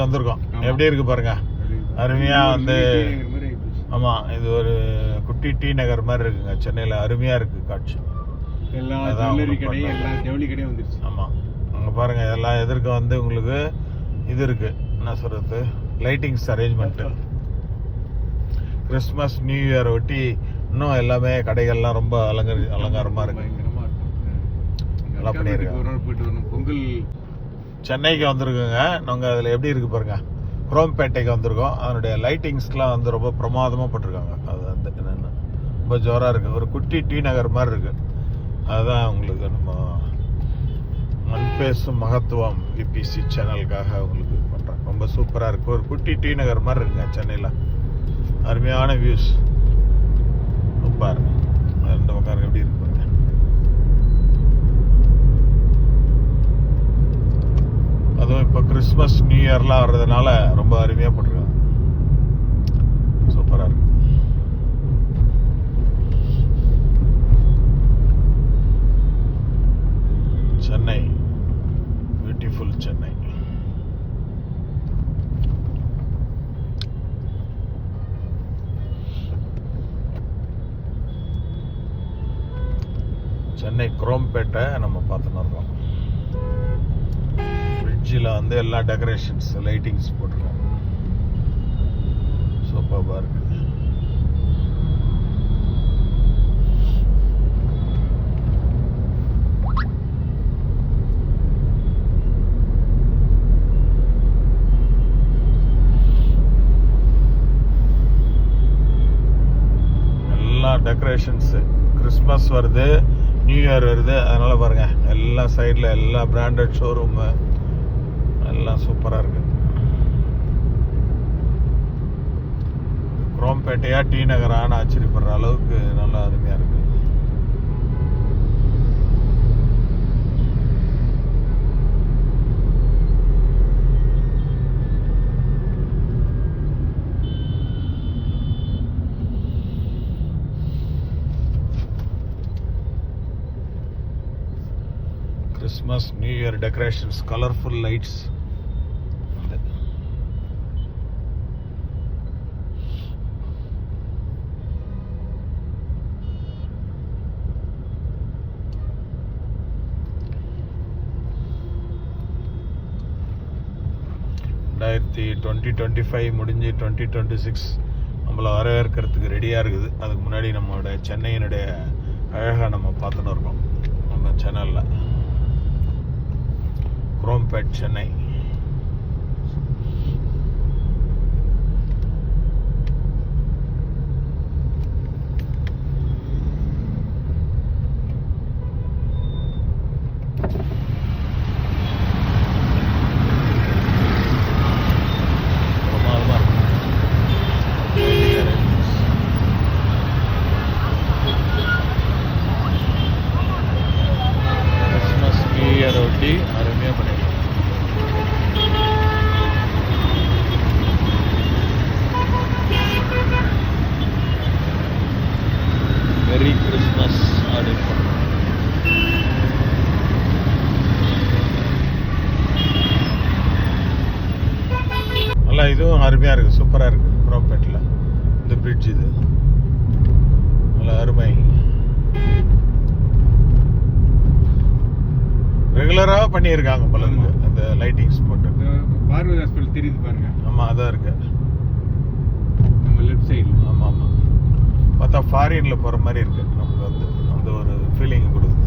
வந்திருக்கோம். எப்படி இருக்கு பாருங்க, அருமையா வந்து. ஆமா, இது ஒரு குட்டி டி நகர் மாதிரி இருக்குங்க சென்னையில. அருமையா இருக்கு காட்சி. ஆமா, அங்க பாருங்க, எல்லாம் எதிர்க்க வந்து உங்களுக்கு இது இருக்கு, என்ன சொல்றது, lightings arrangement. Christmas new year ஒட்டி இன்னும் எல்லாமே கடைகள்லாம் ரொம்ப அலங்காரமா இருக்கு. நல்லா பண்ணிருக்காங்க. பொங்கல் சென்னைக்கு வந்திருக்குங்க நாங்க. அதில் எப்படி இருக்கு பாருங்க, குரோம்பேட்டைக்கு வந்திருக்கோம். அதனுடைய லைட்டிங்ஸ்லாம் வந்து ரொம்ப பிரமாதமாக போட்டிருக்காங்க. அது வந்து என்னென்ன ரொம்ப ஜோராக இருக்குது. ஒரு குட்டி டி நகர் மாதிரி இருக்குது. அதுதான் உங்களுக்கு நம்ம மண் பேசும் மகத்துவம் பிபிசி சேனலுக்காக உங்களுக்கு பண்ணுறேன். ரொம்ப சூப்பராக இருக்குது. ஒரு குட்டி டி நகர் மாதிரி இருக்குங்க சென்னையில். அருமையான வியூஸ். பாருங்க, ரெண்டு பக்கம் எப்படி இருக்கு பாருங்க. அதுவும் இப்போ கிறிஸ்மஸ் நியூ இயர்லாம் வர்றதுனால ரொம்ப அருமையாக போட்டிருக்காங்க. சூப்பராக இருக்கு. சென்னை, பியூட்டிஃபுல் சென்னை. சென்னை குரோம்பேட்டை நம்ம பார்த்துன்னு இருக்கோம். பிரிட்ஜில் வந்து எல்லா டெக்கரேஷன்ஸ் லைட்டிங்ஸ் போட்டிருக்காங்க. சூப்பராக இருக்கு. எல்லா டெக்கரேஷன்ஸ், கிறிஸ்மஸ் வருது, நியூ இயர் வருது, அதனால பாருங்க எல்லா சைடில் எல்லா பிராண்டட் ஷோரூமு எல்லாம் சூப்பராக இருக்கு. குரோம்பேட்டையா டி நகரான்னு ஆச்சரியப்படுற அளவுக்கு நல்லா அருமையாக இருக்கு. Christmas New Year decorations, colorful lights. ரெண்டாயிரத்தி 2025 முடிஞ்சு 2026 நம்மளை வரவேற்கிறதுக்கு ரெடியாக இருக்குது. அதுக்கு முன்னாடி நம்மளோட சென்னையினுடைய அழகாக நம்ம பார்த்துன்னு இருக்கோம் நம்ம சேனலில். Chromepet Chennai. Christmas new year ஒட்டி அருமையாக பண்ணிடுவோம். மெரி கிறிஸ்மஸ் அப்படின்னு பண்ணுறோம். நல்லா, இதுவும் அருமையாக இருக்குது, சூப்பராக இருக்குது. குரோம்பேட்டில் இந்த பிரிட்ஜ் இது நல்லா அருமை. ரெகுலராக பண்ணியிருக்காங்க போல இருக்கு அந்த லைட்டிங்ஸ் போட்டு. பார்வதி ஹாஸ்பிட்டல் தெரியுது பாருங்க. ஆமாம், அதான் இருக்கு நம்ம லெஃப்ட் சைடு. ஆமாம் ஆமாம், பார்த்தா ஃபாரின்ல போகிற மாதிரி இருக்கு. நமக்கு வந்து அந்த ஒரு ஃபீலிங் கொடுக்குது.